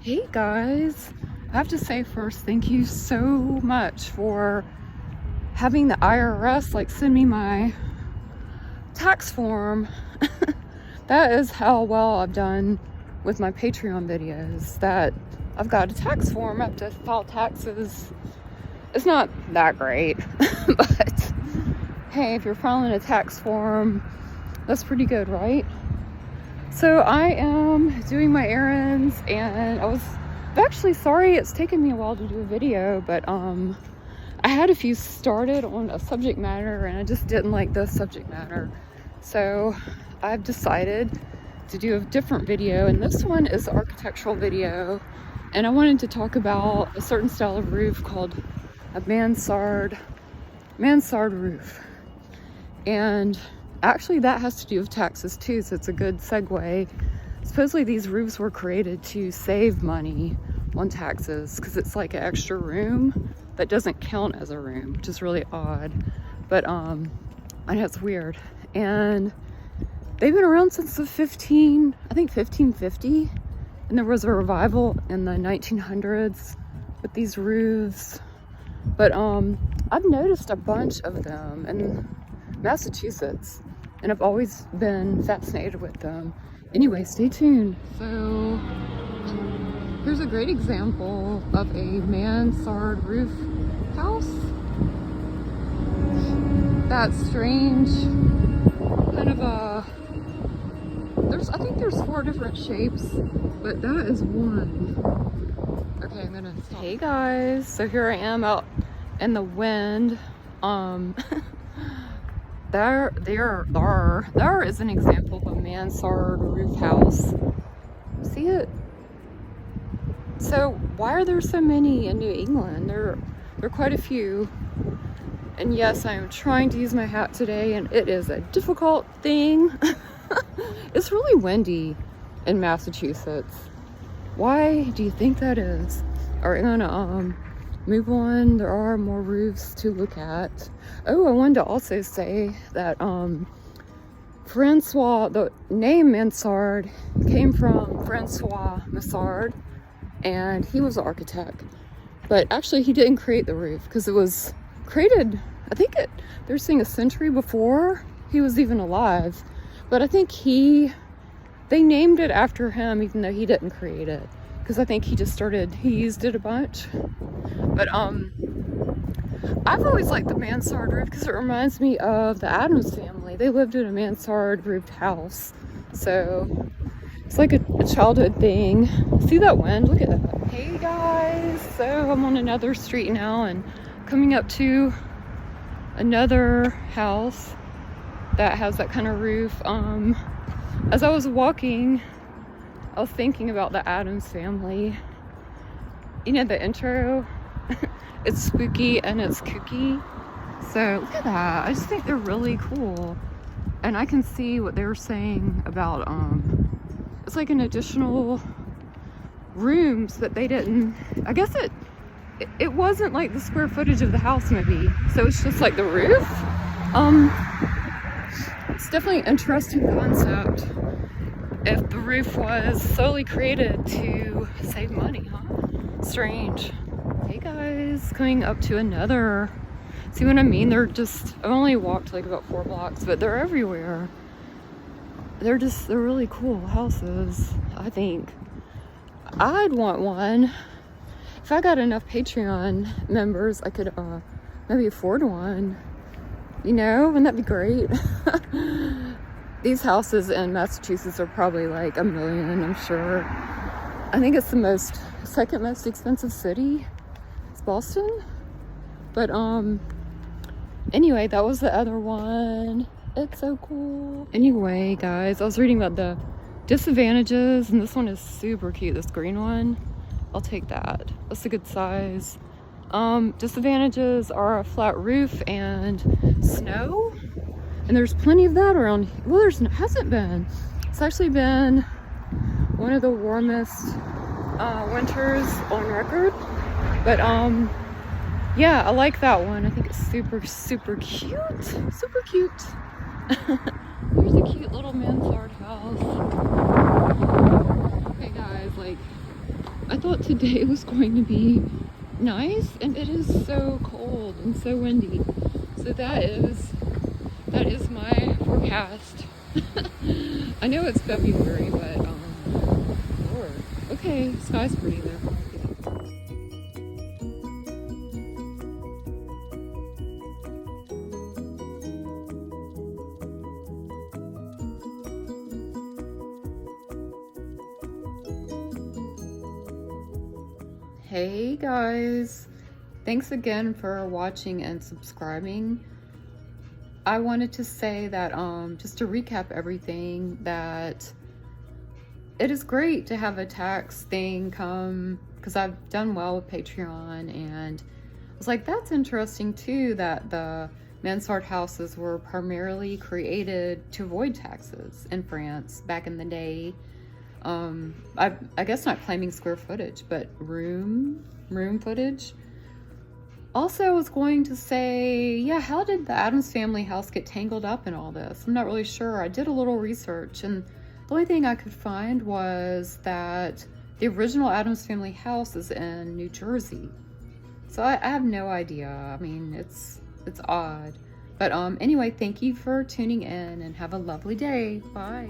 Hey guys, I have to say first, thank you so much for having the IRS send me my tax form. That is how well I've done with my Patreon videos, that I've got a tax form. I have to file taxes. It's not that great, but hey, if you're filing a tax form, that's pretty good, right? So I am doing my errands, and I'm actually sorry it's taken me a while to do a video, but I had a few started on a subject matter and I just didn't like the subject matter. So I've decided to do a different video, and this one is an architectural video, and I wanted to talk about a certain style of roof called a Mansard roof. And actually that has to do with taxes too, so it's a good segue. Supposedly these roofs were created to save money on taxes because it's like an extra room that doesn't count as a room, which is really odd. But I know it's weird. And they've been around since the 1550, and there was a revival in the 1900s with these roofs. But I've noticed a bunch of them in Massachusetts, and I've always been fascinated with them. Anyway, stay tuned. So here's a great example of a Mansard roof house. That strange kind of I think there's 4 different shapes, but that is one. Okay, I'm gonna stop. Hey guys, so here I am out in the wind. There is an example of a Mansard roof house. See it? So why are there so many in New England? There are quite a few. And yes, I am trying to use my hat today, and it is a difficult thing. It's really windy in Massachusetts. Why do you think that is? Alright, I'm gonna move on. There are more roofs to look at. Oh, I wanted to also say that Francois, the name Mansard came from Francois Mansard, and he was an architect. But actually he didn't create the roof because it was created, I think they're saying a century before he was even alive. But I think they named it after him, even though he didn't create it, because I think he used it a bunch. But I've always liked the Mansard roof because it reminds me of the Addams family. They lived in a Mansard roofed house, so it's like a childhood thing. See that wind? Look at that. Hey guys, so I'm on another street now and coming up to another house that has that kind of roof. As I was walking, I was thinking about the Addams family. You know the intro? It's spooky and it's kooky. So look at that. I just think they're really cool. And I can see what they were saying about it's like an additional rooms that they didn't, I guess it wasn't like the square footage of the house maybe. So it's just like the roof. It's definitely an interesting concept if the roof was solely created to save money, huh? Strange. Hey guys, coming up to another. See what I mean? I've only walked like about 4 blocks, but they're everywhere. They're really cool houses, I think. I'd want one. If I got enough Patreon members, I could maybe afford one. You know, wouldn't that be great? These houses in Massachusetts are probably like $1 million, I'm sure. I think it's the second most expensive city. It's Boston. But anyway, that was the other one. It's so cool. Anyway, guys, I was reading about the disadvantages, and this one is super cute, this green one. I'll take that. That's a good size. Disadvantages are a flat roof and snow, and there's plenty of that around. Well, hasn't been. It's actually been one of the warmest winters on record. But yeah, I like that one. I think it's super cute. Super cute. Here's a cute little Mansard house. Okay guys, I thought today was going to be nice, and it is so cold and so windy. So that is my forecast. I know it's February, but Lord. Okay, sky's pretty though. Hey guys, thanks again for watching and subscribing. I wanted to say that just to recap everything, that it is great to have a tax thing come, because I've done well with Patreon, and I was like, that's interesting too, that the Mansard houses were primarily created to avoid taxes in France back in the day. I guess not claiming square footage, but room footage. Also, I was going to say, yeah, how did the Addams Family house get tangled up in all this? I'm not really sure. I did a little research, and the only thing I could find was that the original Addams Family house is in New Jersey. So I have no idea. I mean, it's odd. But anyway, thank you for tuning in, and have a lovely day. Bye.